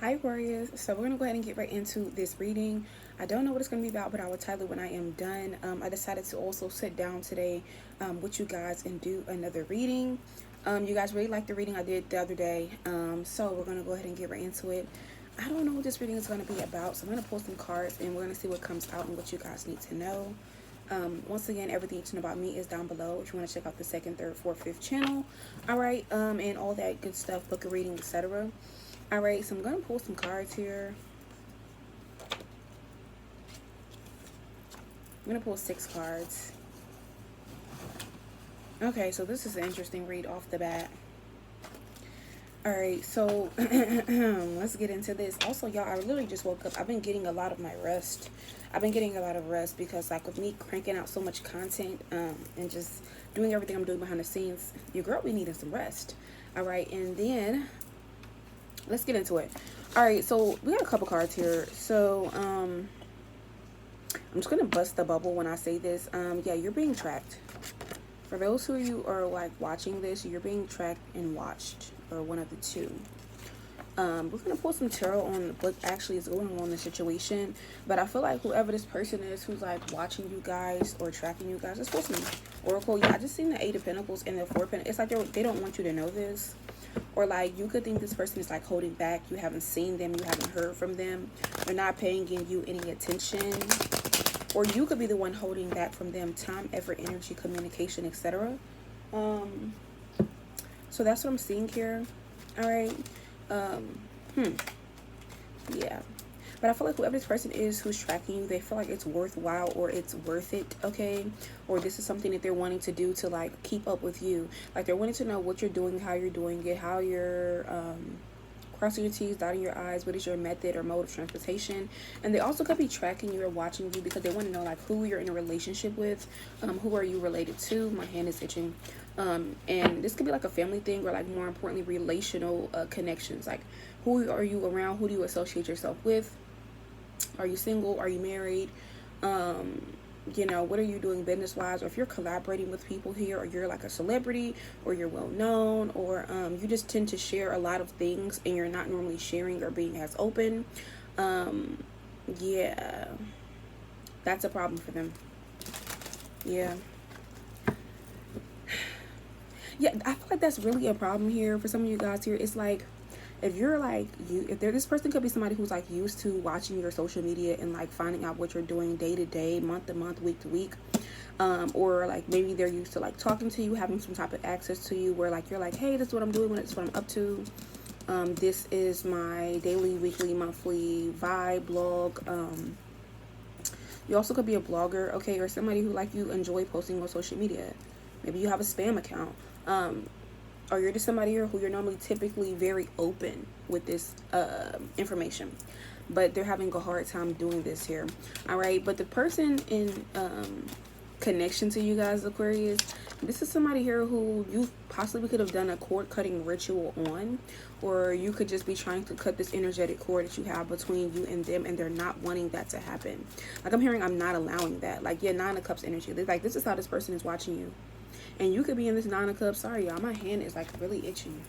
Hi Warriors, so we're going to go ahead and get right into this reading. I don't know what it's going to be about, but I will tell you when I am done. I decided to also sit down today with you guys and do another reading. You guys really liked the reading I did the other day, so we're going to go ahead and get right into it. I don't know what this reading is going to be about, so I'm going to pull some cards and we're going to see what comes out and what you guys need to know. Once again, everything you know about me is down below if you want to check out the second, third, fourth, fifth channel. All right, and all that good stuff, book a reading, etc. All right, so I'm going to pull some cards here. I'm going to pull 6 cards. Okay, so this is an interesting read off the bat. All right, so let's get into this. Also, y'all, I literally just woke up. I've been getting a lot of my rest. I've been getting a lot of rest because, like, with me cranking out so much content and just doing everything I'm doing behind the scenes, your girl be needing some rest. All right, and then let's get into it. All right, so we got a couple cards here. So I'm just gonna bust the bubble when I say this. Yeah, you're being tracked. For those who you are like watching this, you're being tracked and watched, or one of the two. We're gonna pull some tarot on what actually is going on in the situation, but I feel like whoever this person is who's like watching you guys or tracking you guys, it's supposed to be Oracle. Yeah, I just seen the 8 of Pentacles and the 4 of Pentacles. It's like they don't want you to know this, or like you could think this person is like holding back. You haven't seen them, you haven't heard from them, they're not paying you any attention, or you could be the one holding back from them time, effort, energy, communication, etc. So that's what I'm seeing here. All right. Yeah, but I feel like whoever this person is who's tracking you, they feel like it's worthwhile or it's worth it, okay? Or this is something that they're wanting to do to like keep up with you. Like they're wanting to know what you're doing, how you're doing it, how you're crossing your T's, dotting your I's, what is your method or mode of transportation. And they also could be tracking you or watching you because they want to know like who you're in a relationship with, who are you related to. My hand is itching. And this could be like a family thing, or like more importantly relational connections. Like who are you around, who do you associate yourself with, are you single, are you married, you know, what are you doing business wise, or if you're collaborating with people here, or you're like a celebrity, or you're well known, or you just tend to share a lot of things and you're not normally sharing or being as open. Yeah, that's a problem for them. Yeah, I feel like that's really a problem here for some of you guys here. It's like if you're like if this person could be somebody who's like used to watching your social media and like finding out what you're doing day to day, month to month, week to week, or like maybe they're used to like talking to you, having some type of access to you where like you're like, hey, this is what I'm doing, this is what I'm up to, this is my daily, weekly, monthly vibe blog. You also could be a blogger, okay, or somebody who like you enjoy posting on social media. Maybe you have a spam account, or you're just somebody here who you're normally typically very open with this information, but they're having a hard time doing this here. All right, but the person in connection to you guys, Aquarius, this is somebody here who you possibly could have done a cord cutting ritual on, or you could just be trying to cut this energetic cord that you have between you and them, and they're not wanting that to happen. Like I'm hearing, I'm not allowing that. Like, yeah, 9 of Cups energy. Like this is how this person is watching you. And you could be in this 9 of Cups. Sorry, y'all. My hand is like really itching.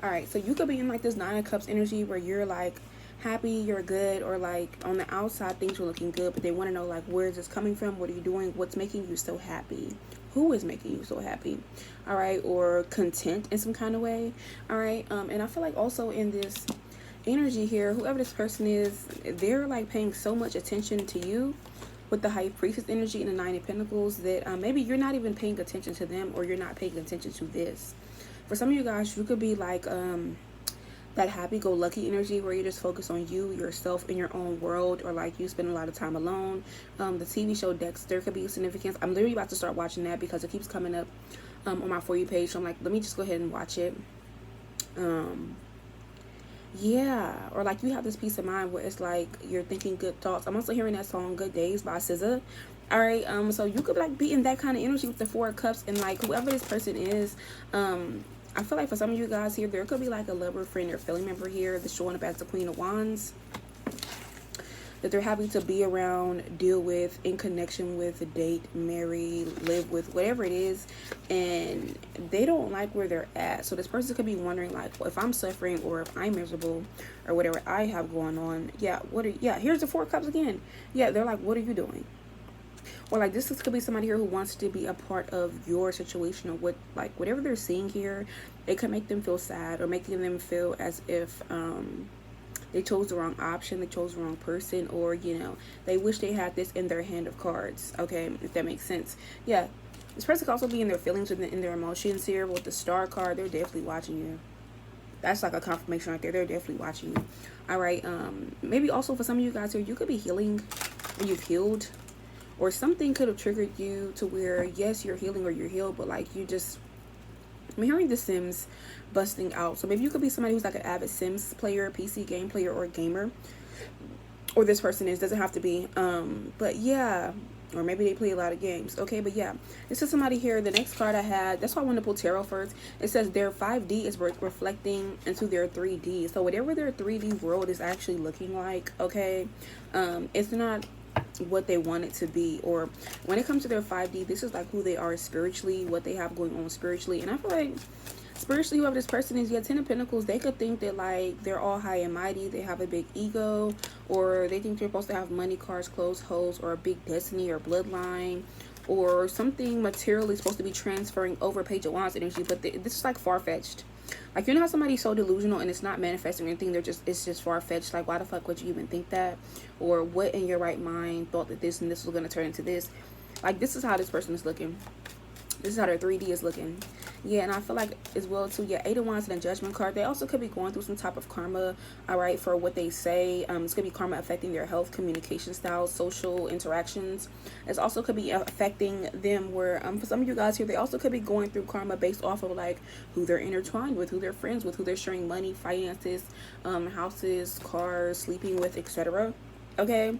All right. So you could be in like this 9 of Cups energy where you're like happy, you're good, or like on the outside things are looking good, but they want to know like where is this coming from? What are you doing? What's making you so happy? Who is making you so happy? All right. Or content in some kind of way. All right. And I feel like also in this energy here, whoever this person is, they're like paying so much attention to you with the High Priestess energy and the 9 of Pentacles that maybe you're not even paying attention to them, or you're not paying attention to this. For some of you guys, you could be like that happy-go-lucky energy where you just focus on you, yourself, in your own world, or like you spend a lot of time alone. The TV show Dexter could be a significance. I'm literally about to start watching that because it keeps coming up on my For You page. So I'm like, let me just go ahead and watch it. Yeah, or like you have this peace of mind where it's like you're thinking good thoughts. I'm also hearing that song Good Days by SZA. All right, so you could like be in that kind of energy with the 4 of Cups, and like whoever this person is, I feel like for some of you guys here, there could be like a lover, friend, or family member here that's showing up as the Queen of Wands. that they're having to be around, deal with, in connection with, date, marry, live with, whatever it is, and they don't like where they're at. So this person could be wondering, like, well, if I'm suffering or if I'm miserable or whatever I have going on, here's the Four of Cups again. Yeah, they're like, what are you doing? Or like this could be somebody here who wants to be a part of your situation, or what, like whatever they're seeing here, it could make them feel sad or making them feel as if they chose the wrong option, they chose the wrong person, or they wish they had this in their hand of cards. Okay, if that makes sense. Yeah, this person could also be in their feelings and in their emotions here. With the Star card, they're definitely watching you. That's like a confirmation right there. They're definitely watching you. All right. Maybe also for some of you guys here, you could be healing, or you've healed, or something could have triggered you to where, yes, you're healing or you're healed, but like I'm hearing the Sims busting out. So maybe you could be somebody who's like an avid Sims player, PC game player, or a gamer. Or this person doesn't have to be. But yeah. Or maybe they play a lot of games. Okay, but yeah. This is somebody here. The next card I had, that's why I wanted to pull tarot first. It says their 5D is reflecting into their 3D. So whatever their 3D world is actually looking like, okay, it's not what they want it to be. Or when it comes to their 5D, this is like who they are spiritually, what they have going on spiritually. And I feel like spiritually, whoever this person is, 10 of Pentacles, they could think that like they're all high and mighty, they have a big ego, or they think they're supposed to have money, cars, clothes, hoes, or a big destiny or bloodline, or something materially supposed to be transferring over Page of Wands energy. But this is like far-fetched. Like, how somebody's so delusional and it's not manifesting anything, it's just far-fetched. Like, why the fuck would you even think that? Or what in your right mind thought that this and this was going to turn into this? Like, this is how this person is looking. This is how their 3D is looking. Yeah, and I feel like as well too, 8 of Wands and a Judgment card. They also could be going through some type of karma, all right, for what they say. It's going to be karma affecting their health, communication styles, social interactions. It also could be affecting them where, for some of you guys here, they also could be going through karma based off of like who they're intertwined with, who they're friends with, who they're sharing money, finances, houses, cars, sleeping with, etc. Okay?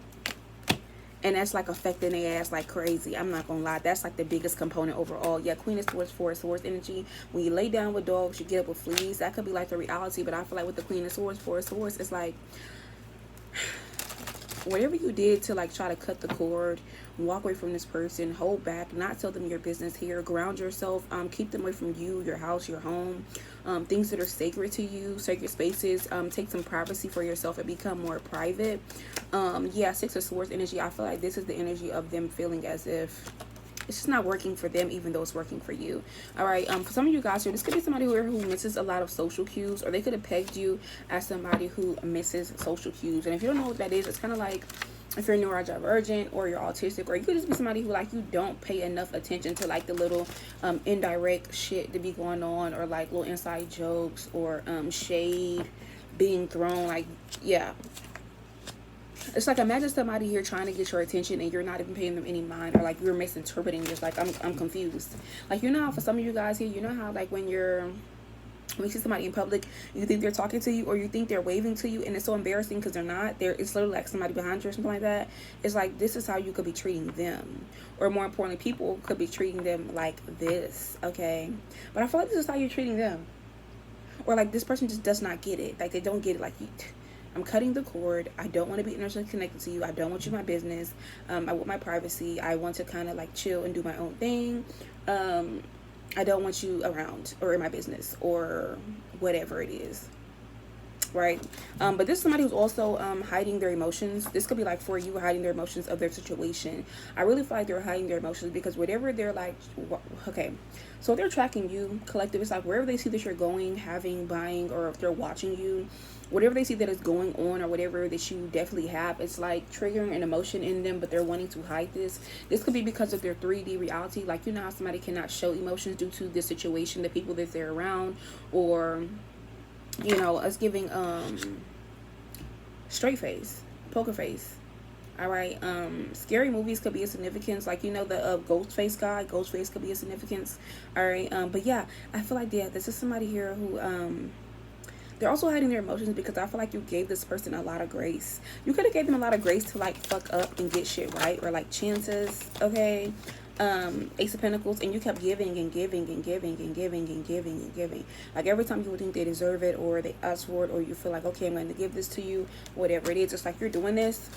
And that's like affecting their ass like crazy. I'm not gonna lie. That's like the biggest component overall. Yeah, Queen of Swords, Four of Swords energy. When you lay down with dogs, you get up with fleas. That could be like the reality. But I feel like with the Queen of Swords, Four of Swords, it's like whatever you did to like try to cut the cord, walk away from this person, hold back, not tell them your business here, ground yourself, keep them away from you, your house, your home, things that are sacred to you, sacred spaces. Take some privacy for yourself and become more private. Six of Swords energy. I feel like this is the energy of them feeling as if it's just not working for them, even though it's working for you. All right. For some of you guys here, this could be somebody who misses a lot of social cues, or they could have pegged you as somebody who misses social cues. And if you don't know what that is, it's kind of like if you're neurodivergent or you're autistic, or you could just be somebody who like you don't pay enough attention to like the little indirect shit to be going on, or like little inside jokes, or shade being thrown. Like, yeah. It's like, imagine somebody here trying to get your attention and you're not even paying them any mind, or like you're misinterpreting this. Like, I'm confused. Like, how for some of you guys here, how like when you see somebody in public, you think they're talking to you, or you think they're waving to you, and it's so embarrassing because they're not. It's literally like somebody behind you or something like that. It's like, this is how you could be treating them, or more importantly, people could be treating them like this. Okay, but I feel like this is how you're treating them, or like this person just does not get it. Like, they don't get it. Like, I'm cutting the cord. I don't want to be emotionally connected to you. I don't want you in my business. I want my privacy. I want to kind of like chill and do my own thing. I don't want you around or in my business, or whatever it is. Right? But this is somebody who's also hiding their emotions. This could be like for you, hiding their emotions of their situation. I really feel like they're hiding their emotions because whatever they're like, okay, so they're tracking you, collective. It's like wherever they see that you're going, having, buying, or if they're watching you, whatever they see that is going on, or whatever that you definitely have, it's like triggering an emotion in them, but they're wanting to hide this. This could be because of their 3D reality. Like, how somebody cannot show emotions due to the situation, the people that they're around, or us giving straight face, poker face. All right. Scary movies could be a significance. Like, the Ghostface guy. Ghostface could be a significance. All right. But yeah, I feel like, this is somebody here who they're also hiding their emotions because I feel like you gave this person a lot of grace. You could have gave them a lot of grace to like fuck up and get shit right, or like chances. Okay. Ace of Pentacles, and you kept giving and giving and giving and giving and giving and giving. Like, every time you would think they deserve it, or they ask for it, or you feel like, okay, I'm going to give this to you, whatever it is, it's like you're doing this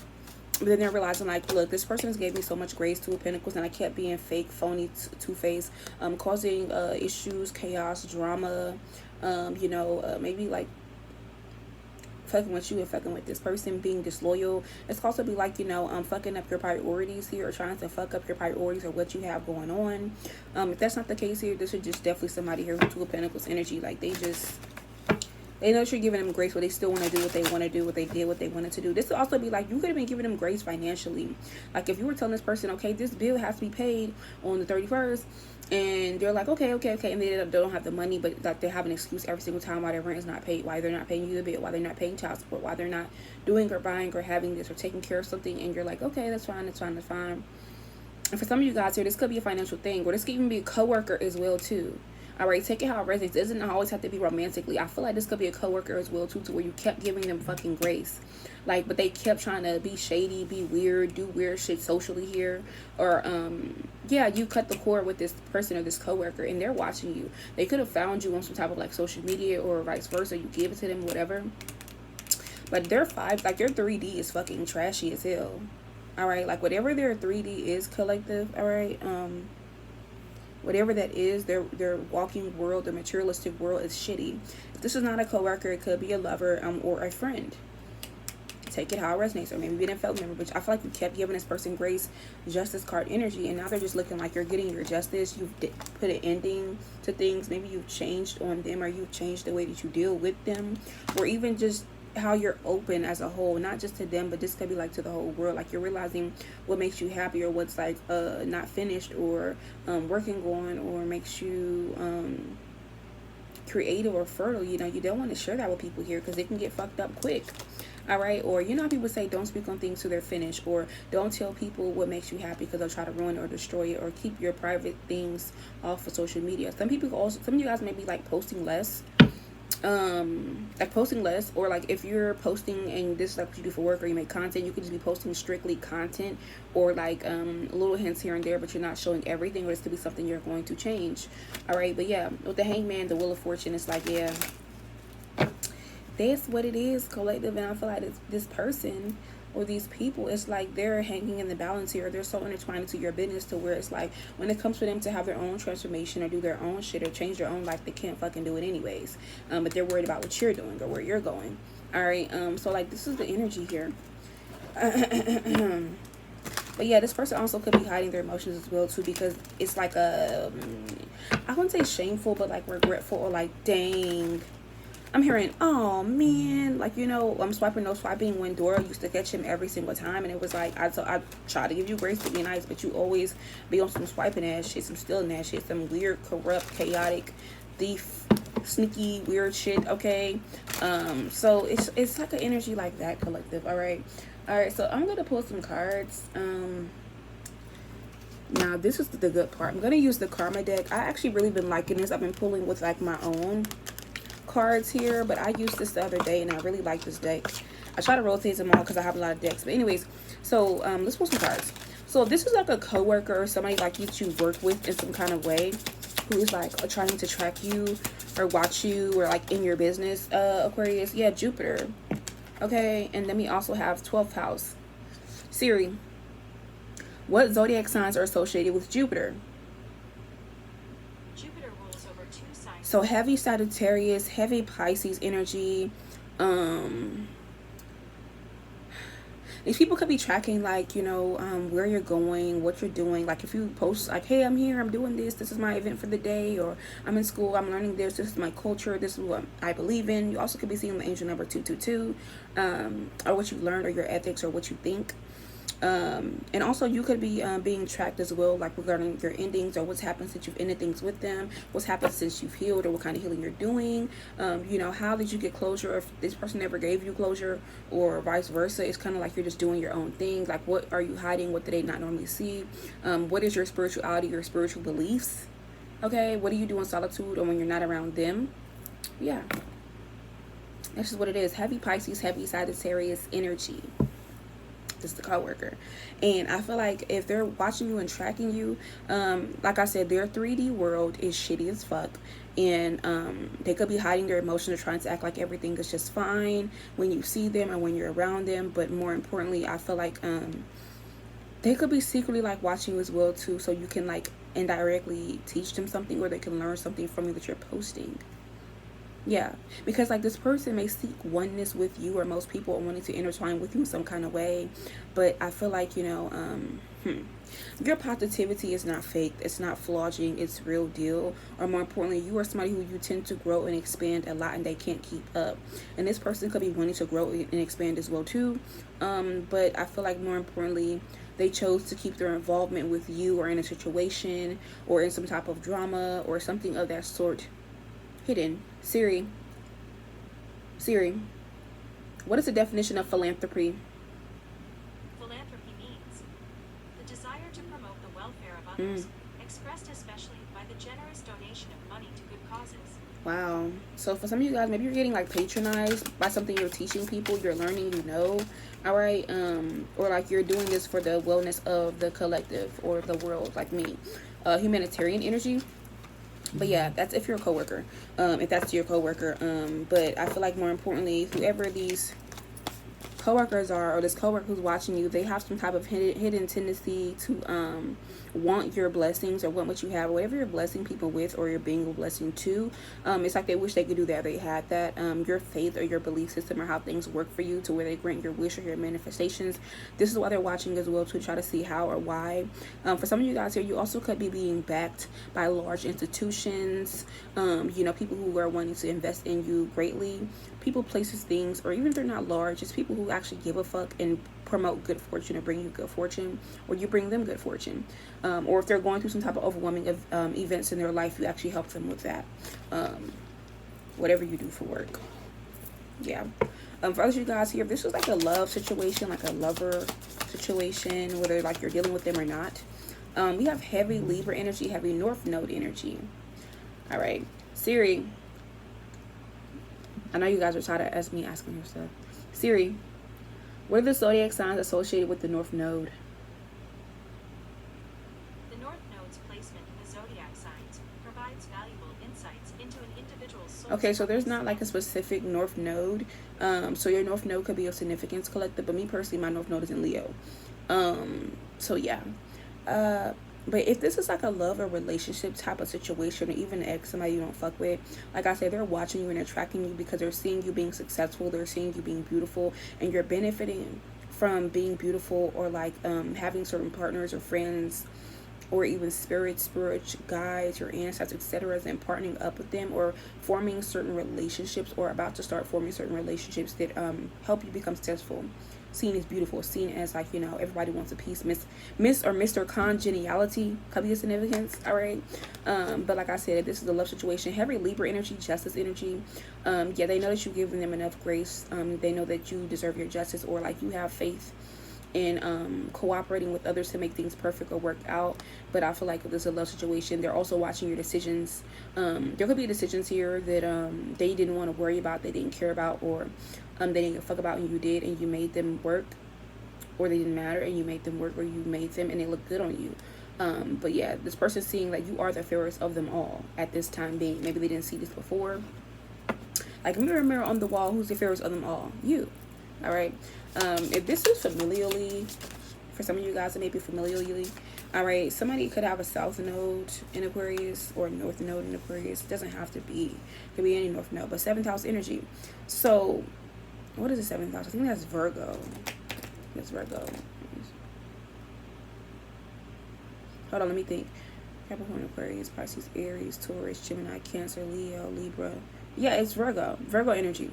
But then they're realizing, like, look, this person has gave me so much grace, Two of Pentacles, and I kept being fake, phony, two-faced, causing issues, chaos, drama, maybe like fucking with you and fucking with this person, being disloyal. It's also be like, fucking up your priorities here, or trying to fuck up your priorities or what you have going on. If that's not the case here, this is just definitely somebody here with Two of Pentacles energy. Like, they know that you're giving them grace, but they still want to do what they want to do, what they did, what they wanted to do. This would also be like, you could have been giving them grace financially. Like, if you were telling this person, okay, this bill has to be paid on the 31st, and they're like, okay, and they don't have the money, but like they have an excuse every single time why their rent is not paid, why they're not paying you the bill, why they're not paying child support, why they're not doing or buying or having this or taking care of something, and you're like, okay, that's fine. And for some of you guys here, this could be a financial thing, or this could even be a coworker as well too. All right, take it how it resonates. It doesn't always have to be romantically. I feel like this could be a coworker as well too, to where you kept giving them fucking grace, like, but they kept trying to be shady, be weird, do weird shit socially here, or you cut the cord with this person or this coworker, and they're watching you. They could have found you on some type of like social media or vice versa. You give it to them, whatever. But their 3D is fucking trashy as hell. All right, like whatever their 3D is, collective. All right, whatever that is, their walking world, the materialistic world is shitty. If this is not a coworker, it could be a lover or a friend. Take it how it resonates, or maybe being a family member. But I feel like you kept giving this person grace, justice card energy, and now they're just looking like you're getting your justice. You've put an ending to things. Maybe you've changed on them, or you've changed the way that you deal with them, or even just how you're open as a whole, not just to them, but this could be like to the whole world. Like, you're realizing what makes you happy, or what's like not finished, or working on, or makes you creative or fertile. You don't want to share that with people here, because they can get fucked up quick. All right, or how people say don't speak on things till they're finished, or don't tell people what makes you happy, because they'll try to ruin it or destroy it, or keep your private things off of social media. Some of you guys may be like posting less, or like if you're posting and this is like what you do for work, or you make content, you could just be posting strictly content, or like little hints here and there, but you're not showing everything, or this could be something you're going to change. All right, but yeah, with the Hangman, the Wheel of Fortune, it's like, yeah, that's what it is, collective. And I feel like this person or these people, it's like they're hanging in the balance here. They're so intertwined into your business, to where it's like when it comes for them to have their own transformation or do their own shit or change their own life, they can't fucking do it anyways. But they're worried about what you're doing or where you're going. All right, so like this is the energy here. But yeah, this person also could be hiding their emotions as well too, because it's like I wouldn't say shameful, but like regretful, or like, dang, I'm hearing, oh man, like, I'm swiping, no swiping, when Dora used to catch him every single time, and it was like, I try to give you grace to be nice, but you always be on some swiping ass shit, some stealing ass shit, some weird, corrupt, chaotic, thief, sneaky, weird shit. Okay, so it's like an energy like that, collective. All right, so I'm gonna pull some cards. Now this is the good part. I'm gonna use the Karma deck. I actually really been liking this. I've been pulling with like my own cards here, but I used this the other day and I really like this deck. I try to rotate them all because I have a lot of decks, but anyways, so let's pull some cards. So this is like a coworker or somebody like you work with in some kind of way, who is like trying to track you or watch you, or like in your business, Aquarius. Yeah, Jupiter. Okay, and then we also have 12th house. Siri, what zodiac signs are associated with Jupiter? So heavy Sagittarius, heavy Pisces energy. These people could be tracking, like, where you're going, what you're doing. Like, if you post like, hey, I'm here, I'm doing this is my event for the day, or I'm in school, I'm learning this is my culture, this is what I believe in. You also could be seeing the angel number 222, or what you've learned, or your ethics, or what you think. And also you could be being tracked as well, like regarding your endings, or what's happened since you've ended things with them, what's happened since you've healed, or what kind of healing you're doing. How did you get closure, if this person never gave you closure, or vice versa. It's kind of like you're just doing your own thing. Like, what are you hiding? What do they not normally see? What is your spirituality, your spiritual beliefs? Okay, what do you do in solitude, or when you're not around them? Yeah, that's just what it is. Heavy Pisces, heavy Sagittarius energy. This is the coworker. And I feel like if they're watching you and tracking you, like I said, their 3D world is shitty as fuck. And they could be hiding their emotions or trying to act like everything is just fine when you see them and when you're around them. But more importantly, I feel like they could be secretly like watching you as well too, so you can like indirectly teach them something, or they can learn something from you that you're posting. Yeah, because like this person may seek oneness with you, or most people are wanting to intertwine with you in some kind of way. But I feel like, you know, your positivity is not fake, it's not flogging, it's real deal. Or more importantly, you are somebody who you tend to grow and expand a lot, and they can't keep up. And this person could be wanting to grow and expand as well too. But I feel like more importantly, they chose to keep their involvement with you or in a situation or in some type of drama or something of that sort hidden. Siri, what is the definition of philanthropy? Philanthropy means the desire to promote the welfare of others, expressed especially by the generous donation of money to good causes. Wow. So for some of you guys, maybe you're getting like patronized by something you're teaching people, you're learning, you know, all right, or like you're doing this for the wellness of the collective or the world, like me. Humanitarian energy. But yeah, that's if you're a coworker, if that's your coworker. But I feel like more importantly, whoever these coworkers are, or this coworker who's watching you, they have some type of hidden tendency to want your blessings, or want what you have, whatever you're blessing people with, or you're being a blessing to. It's like they wish they could do that, they had that. Your faith or your belief system, or how things work for you to where they grant your wish or your manifestations. This is why they're watching as well, to try to see how or why. For some of you guys here, you also could be being backed by large institutions, you know, people who are wanting to invest in you greatly, people, places, things, or even if they're not large, it's people who actually give a fuck and promote good fortune or bring you good fortune, or you bring them good fortune. Or if they're going through some type of overwhelming events in their life, you actually help them with that. Whatever you do for work. Yeah. For others of you guys here, if this was like a love situation, like a lover situation, whether like you're dealing with them or not, we have heavy Libra energy, heavy North Node energy. All right, Siri. I know you guys are tired of asking her stuff. Siri, what are the zodiac signs associated with the North Node? The North Node's placement in the zodiac signs provides valuable insights into an individual's soul. Okay, so there's not like a specific North Node. So your North Node could be of significance collective, but me personally, my North Node is in Leo. So yeah. But if this is like a love or relationship type of situation, or even ex, somebody you don't fuck with, like I said, they're watching you and they're tracking you because they're seeing you being successful, they're seeing you being beautiful, and you're benefiting from being beautiful, or like having certain partners or friends, or even spirit guides, your ancestors, etc., and partnering up with them, or forming certain relationships, or about to start forming certain relationships that help you become successful. Seen as beautiful, seen as like, you know, everybody wants a piece. Miss or Mr. Congeniality could be a significance. All right. But like I said, this is a love situation. Heavy Libra energy, justice energy. Yeah, they know that you're giving them enough grace. They know that you deserve your justice, or like you have faith in cooperating with others to make things perfect or work out. But I feel like if this is a love situation, they're also watching your decisions. There could be decisions here that they didn't want to worry about, they didn't care about, or they didn't give a fuck about, and you did, and you made them work, or they didn't matter and you made them work, or you made them and they look good on you. But yeah, this person's seeing that you are the fairest of them all at this time being. Maybe they didn't see this before. Like, mirror on the wall, who's the fairest of them all? You. All right. If this is familially, for some of you guys, it may be familially. All right, somebody could have a South Node in Aquarius or a North Node in Aquarius. It doesn't have to be. It could be any North Node, but 7th house energy. So, what is the 7th house? I think that's Virgo. That's Virgo. Hold on, let me think. Capricorn, Aquarius, Pisces, Aries, Taurus, Gemini, Cancer, Leo, Libra. Yeah, it's Virgo energy.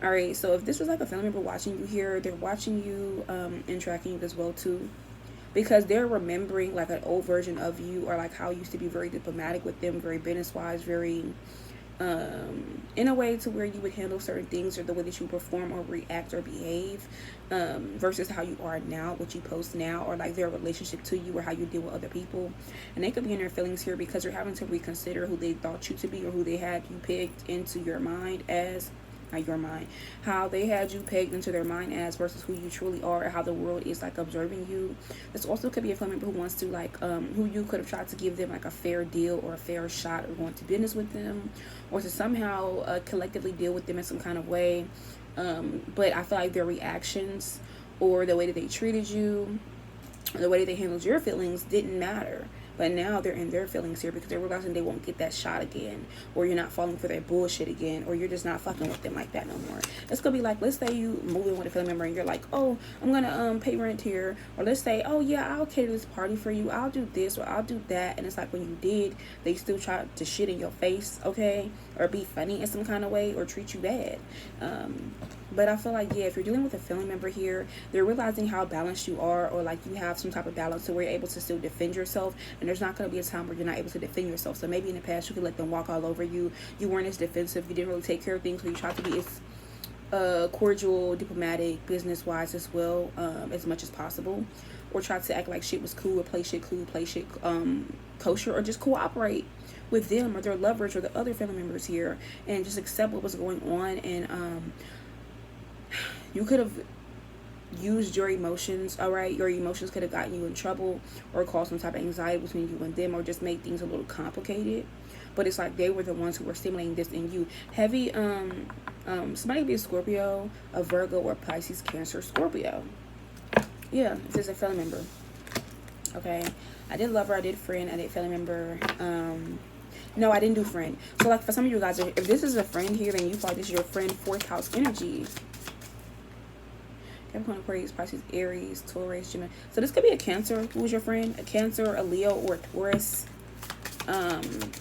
All right, so if this was like a family member watching you here, they're watching you and tracking you as well too, because they're remembering like an old version of you, or like how you used to be very diplomatic with them, very business wise, very in a way to where you would handle certain things, or the way that you perform or react or behave, versus how you are now, what you post now, or like their relationship to you, or how you deal with other people. And they could be in their feelings here because they're having to reconsider who they thought you to be, or who they had you picked into your mind as your mind, how they had you pegged into their mind as versus who you truly are, or how the world is like observing you. This also could be a family member who wants to like who you could have tried to give them like a fair deal or a fair shot, or go into business with them, or to somehow collectively deal with them in some kind of way. But I feel like their reactions or the way that they treated you, the way that they handled your feelings didn't matter. But now they're in their feelings here because they're realizing they won't get that shot again, or you're not falling for their bullshit again, or you're just not fucking with them like that no more. It's gonna be like, let's say you move in with a family member and you're like, oh, I'm gonna pay rent here, or let's say, oh yeah, I'll cater this party for you, I'll do this or I'll do that, and it's like when you did, they still try to shit in your face, okay, or be funny in some kind of way, or treat you bad. But I feel like, yeah, if you're dealing with a family member here, they're realizing how balanced you are, or like you have some type of balance to where you're able to still defend yourself. And there's not going to be a time where you're not able to defend yourself. So maybe in the past you could let them walk all over you. You weren't as defensive. You didn't really take care of things. So you tried to be as cordial, diplomatic, business-wise as well, as much as possible. Or try to act like shit was cool, or play shit cool, play shit kosher, or just cooperate with them or their lovers or the other family members here, and just accept what was going on. And you could have used your emotions, all right? Your emotions could have gotten you in trouble or caused some type of anxiety between you and them, or just made things a little complicated. But it's like they were the ones who were stimulating this in you. Heavy, somebody could be a Scorpio, a Virgo, or Pisces, Cancer, Scorpio. Yeah, this is a family member. Okay, I did lover, I did friend, I did family member. No, I didn't do friend. So like for some of you guys, if this is a friend here, then you thought this is your friend, 4th house energy. Capricorn, Aquarius, Pisces, Aries, Taurus, Gemini. So this could be a Cancer who is your friend, a Cancer, a Leo, or a Taurus.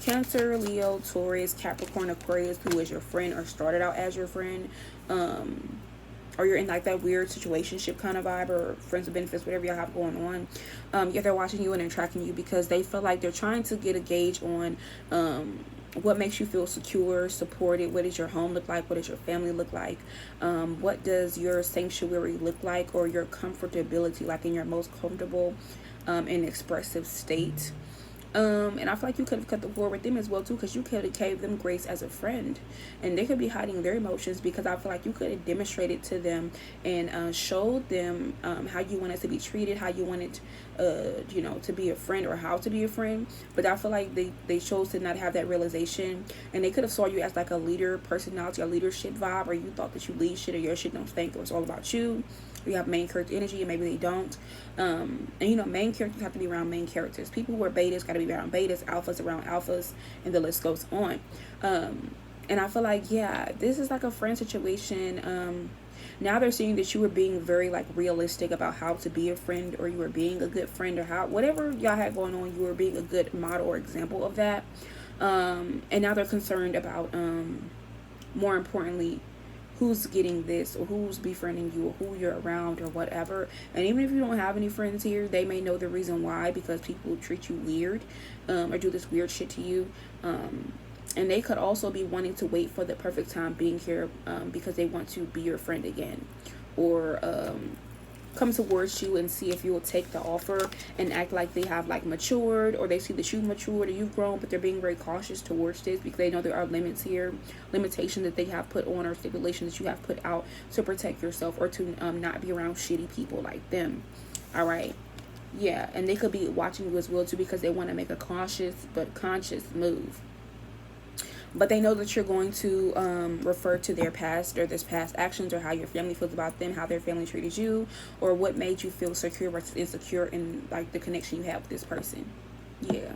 Cancer, Leo, Taurus, Capricorn, Aquarius, who is your friend or started out as your friend. Or you're in like that weird situationship kind of vibe, or friends with benefits, whatever y'all have going on. Yeah, they're watching you and they're tracking you because they feel like they're trying to get a gauge on what makes you feel secure, supported. What does your home look like? What does your family look like? What does your sanctuary look like, or your comfortability, like in your most comfortable and expressive state? And I feel like you could have cut the floor with them as well too, because you could have gave them grace as a friend, and they could be hiding their emotions, because I feel like you could have demonstrated to them and showed them how you wanted to be treated, how you wanted to be a friend, or how to be a friend. But I feel like they chose to not have that realization, and they could have saw you as like a leader personality, a leadership vibe, or you thought that you lead shit, or your shit don't stink, or it's all about you. You have main character energy, and maybe they don't. And main characters have to be around main characters. People who are betas got to be around betas, alphas around alphas, and the list goes on. And I feel like, yeah, this is like a friend situation. Now they're seeing that you were being very like realistic about how to be a friend, or you were being a good friend, or how whatever y'all had going on, you were being a good model or example of that. And now they're concerned about, more importantly, who's getting this, or who's befriending you, or who you're around, or whatever. And even if you don't have any friends here, they may know the reason why, because people treat you weird, or do this weird shit to you. And they could also be wanting to wait for the perfect time being here, because they want to be your friend again, or come towards you and see if you will take the offer and act like they have like matured, or they see that you've matured or you've grown, but they're being very cautious towards this because they know there are limits here, limitations that they have put on, or stipulations that you have put out to protect yourself, or to not be around shitty people like them. All right. Yeah, and they could be watching you as well too, because they want to make a cautious but conscious move. But they know that you're going to refer to their past, or their past actions, or how your family feels about them, how their family treated you, or what made you feel secure versus insecure in like the connection you have with this person. Yeah.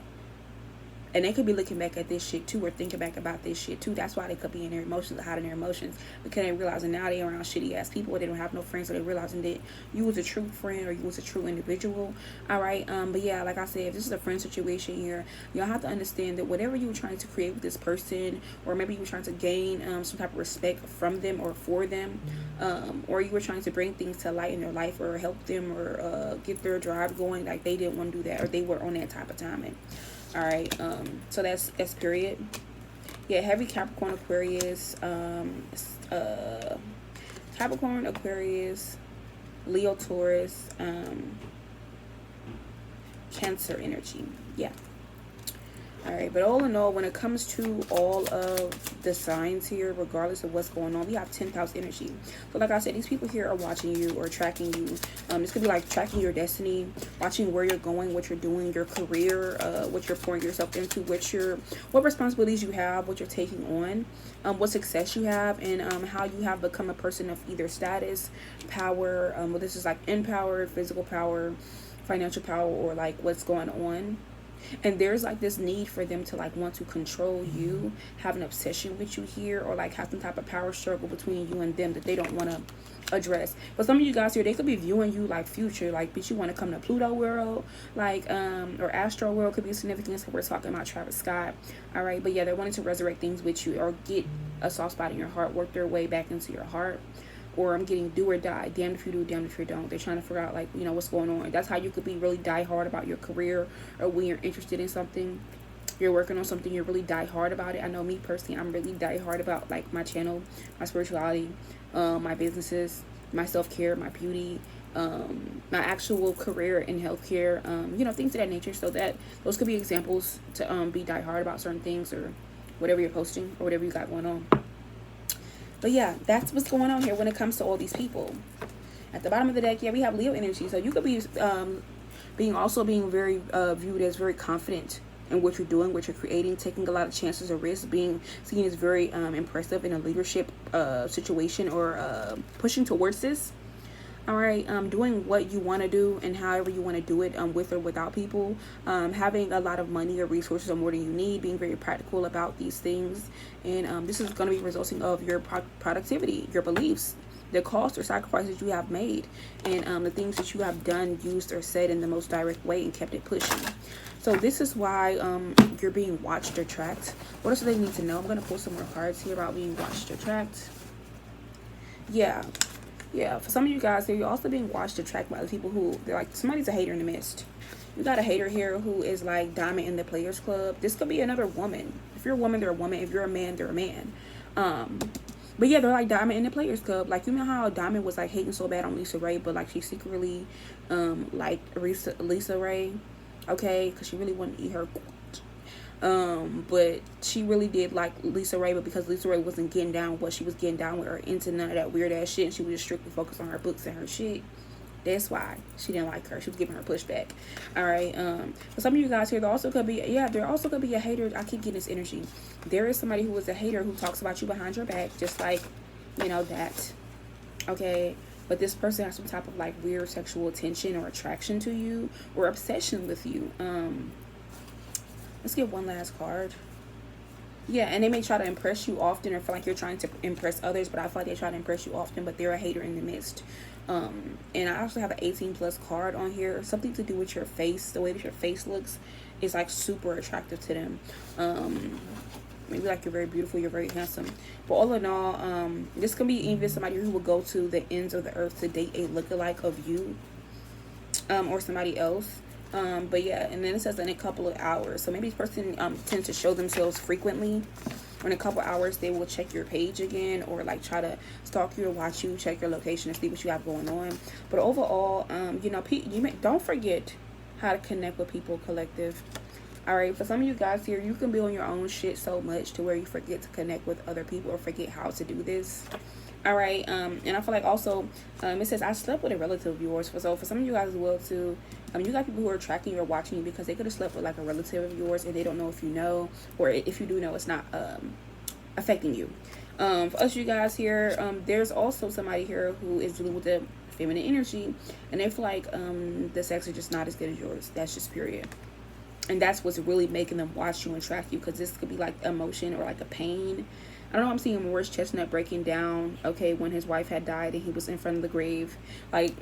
And they could be looking back at this shit too, or thinking back about this shit too. That's why they could be in their emotions, hiding their emotions, because they realizing now they around shitty ass people, or they don't have no friends, so they realizing that you was a true friend, or you was a true individual. All right. But yeah, like I said, if this is a friend situation here, y'all have to understand that whatever you were trying to create with this person, or maybe you were trying to gain some type of respect from them or for them, or you were trying to bring things to light in their life, or help them, or get their drive going, like they didn't want to do that, or they were on that type of timing. All right, so that's period. Yeah, heavy Capricorn, Aquarius, Capricorn, Aquarius, Leo, Taurus, Cancer energy. Yeah. All right, but all in all, when it comes to all of the signs here, regardless of what's going on, we have 10th house energy. So like I said, these people here are watching you or tracking you. This could be like tracking your destiny, watching where you're going, what you're doing, your career, what you're pouring yourself into, what responsibilities you have, what you're taking on, what success you have, and how you have become a person of either status, power, well, this is like empowered, physical power, financial power, or like what's going on. And there's like this need for them to like want to control you, have an obsession with you here, or like have some type of power struggle between you and them that they don't want to address. But some of you guys here, they could be viewing you like future, like bitch, you want to come to Pluto world, like or Astro world could be significant. So we're talking about Travis Scott. All right, but yeah, they're wanting to resurrect things with you or get a soft spot in your heart, work their way back into your heart. Or I'm getting do or die, damned if you do, damned if you don't. They're trying to figure out like, you know, what's going on. That's how you could be really die hard about your career, or when you're interested in something, you're working on something, you're really die hard about it. I know me personally, I'm really die hard about like my channel, my spirituality, my businesses, my self-care, my beauty, my actual career in healthcare, you know, things of that nature. So that those could be examples to be die hard about certain things, or whatever you're posting or whatever you got going on. But yeah, that's what's going on here when it comes to all these people. At the bottom of the deck, yeah, we have Leo energy. So you could be being very viewed as very confident in what you're doing, what you're creating, taking a lot of chances or risks, being seen as very impressive in a leadership situation, or pushing towards this. All right, doing what you want to do and however you want to do it, with or without people, having a lot of money or resources or more than you need, being very practical about these things, and this is going to be resulting of your productivity, your beliefs, the cost or sacrifices you have made, and the things that you have done, used, or said in the most direct way and kept it pushing. So this is why you're being watched or tracked. What else do they need to know? I'm going to pull some more cards here about being watched or tracked. Yeah, for some of you guys, you're also being watched or tracked by the people who, they're like, somebody's a hater in the midst. You got a hater here who is like Diamond in the Players Club. This could be another woman. If you're a woman, they're a woman. If you're a man, they're a man. But yeah, they're like Diamond in the Players Club. Like, you know how Diamond was like hating so bad on Lisa Ray, but like she secretly liked Lisa Ray, okay, because she really wanted to eat her. But she really did like Lisa Ray, but because Lisa Ray wasn't getting down with what she was getting down with, or into none of that weird ass shit, and she was just strictly focused on her books and her shit, that's why she didn't like her. She was giving her pushback. All right. For some of you guys here, there also could be a hater. I keep getting this energy. There is somebody who is a hater who talks about you behind your back, just like, you know, that. Okay. But this person has some type of like weird sexual attention or attraction to you, or obsession with you. Let's get one last card. Yeah, and they may try to impress you often, or feel like you're trying to impress others, but I feel like they try to impress you often, but they're a hater in the midst. And I also have an 18 plus card on here. Something to do with your face. The way that your face looks is like super attractive to them. Maybe like you're very beautiful, you're very handsome. But all in all, this can be even somebody who will go to the ends of the earth to date a lookalike of you, or somebody else. But yeah, and then it says in a couple of hours. So maybe this person tends to show themselves frequently. Or in a couple of hours, they will check your page again, or like try to stalk you or watch you, check your location and see what you have going on. But overall, you know, don't forget how to connect with people, collective. All right, for some of you guys here, you can be on your own shit so much to where you forget to connect with other people, or forget how to do this. All right, and I feel like also, it says I slept with a relative of yours. So for some of you guys as well too, you got people who are tracking you or watching you because they could have slept with like a relative of yours, and they don't know if you know, or if you do know, it's not affecting you. For us, you guys here, there's also somebody here who is dealing with the feminine energy, and they feel like the sex is just not as good as yours. That's just period. And that's what's really making them watch you and track you, because this could be like emotion or like a pain. I don't know, I'm seeing Morris Chestnut breaking down, okay, when his wife had died and he was in front of the grave. Like,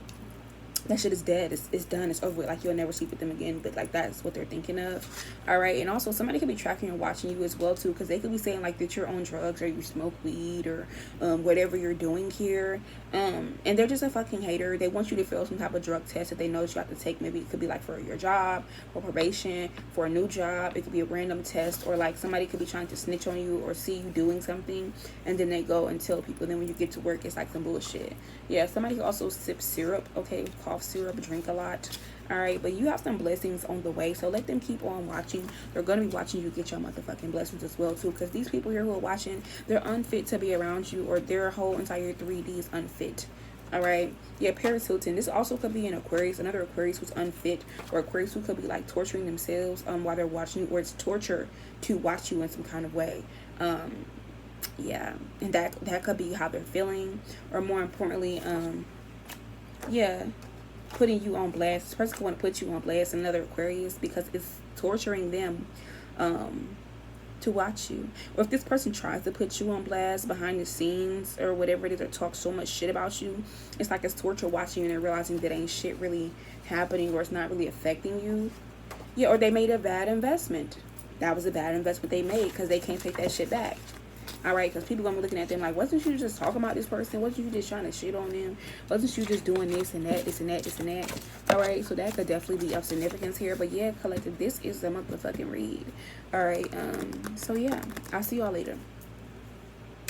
that shit is dead. It's done. It's over with. Like, you'll never sleep with them again. But, like, that's what they're thinking of. All right. And also, somebody could be tracking and watching you as well, too. Because they could be saying, like, that you're on drugs, or you smoke weed, or whatever you're doing here. And they're just a fucking hater. They want you to fail some type of drug test that they know that you have to take. Maybe it could be, like, for your job, or probation, for a new job. It could be a random test. Or, like, somebody could be trying to snitch on you or see you doing something. And then they go and tell people. Then when you get to work, it's, like, some bullshit. Yeah, somebody could also sip syrup, okay, cough syrup, drink a lot. All right, but you have some blessings on the way, so let them keep on watching. They're gonna be watching you get your motherfucking blessings as well too, because these people here who are watching, they're unfit to be around you, or their whole entire 3D is unfit. All right, yeah, Paris Hilton. This also could be an Aquarius, another Aquarius who's unfit, or Aquarius who could be like torturing themselves while they're watching you, or it's torture to watch you in some kind of way. Yeah, and that could be how they're feeling, or more importantly, yeah, putting you on blast. This person want to put you on blast, another Aquarius, because it's torturing them to watch you. Or if this person tries to put you on blast behind the scenes or whatever it is, or talk so much shit about you, it's like it's torture watching you and they're realizing that ain't shit really happening, or it's not really affecting you. Yeah, or they made a bad investment. That was a bad investment they made, because they can't take that shit back. All right, because people gonna be looking at them like, wasn't you just talking about this person? Wasn't you just trying to shit on them? Wasn't you just doing this and that, this and that, this and that? All right, so that could definitely be of significance here. But yeah, collective, this is a motherfucking read. All right, so yeah, I'll see y'all later.